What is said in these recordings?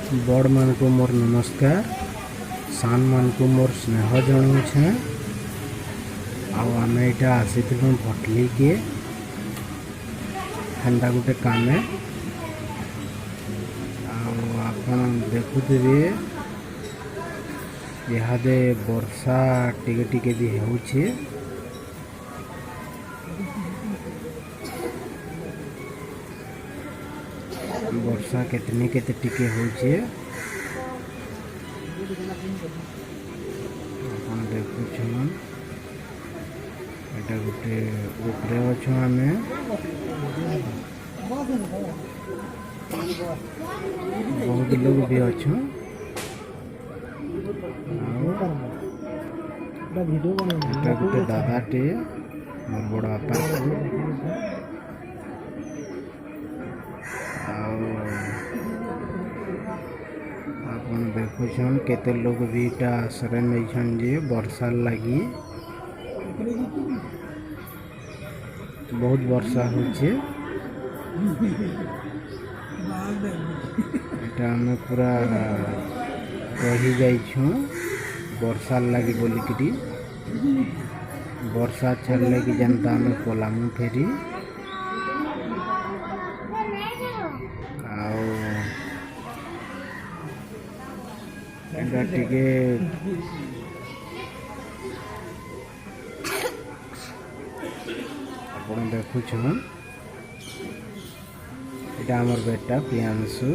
बड़ मान को मोर नमस्कार, सान मान को मोर स्नेह जनाऊे। आम यहाँ आसी भटली के हेन्ता गोटे कामे आपन देखुवे इहादे वर्षा टिके टिके भी होउछे। वर्षा केतनी केते टिके होउछे आपन देखुछन। एटा गोटे ऊपरे अछु आमे बहुत लोग भी अछु। एटा गोटे दादाटे मोर बड़ बापा आपन देखुछन केते लोग भी इटा आश्रय नैछन जे वर्षा लगी बहुत वर्षा होछे। एटा हमें पूरा रही जाइछु वर्षा लगी बोलिकी वर्षा छाड़ले कि जनता हमें पलामु फेरी टिके आपन देखुछन। एटा हमर बेटा प्रियांशु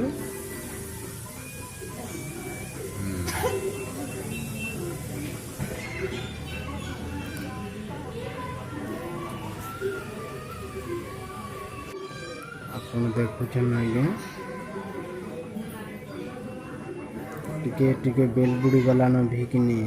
आपन देखुछन। आगे टिके टिके बेल बुड़ी गला न भिकनी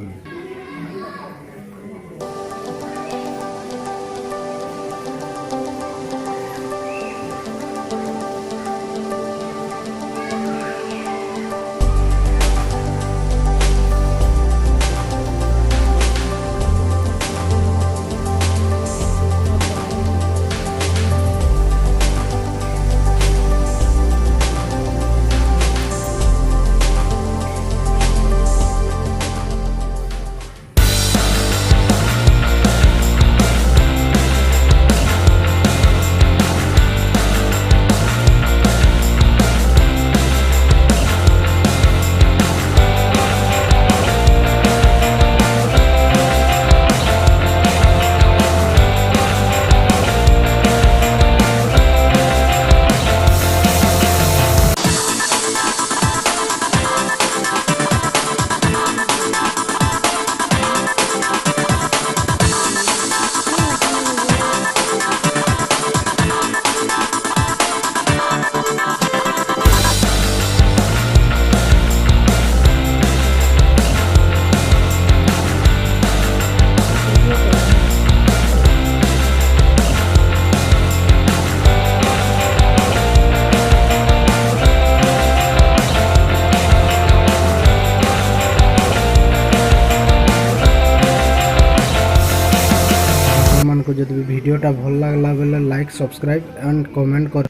को जब वीडियोटा भल लगला बेले लाइक सब्सक्राइब एंड कमेंट कर।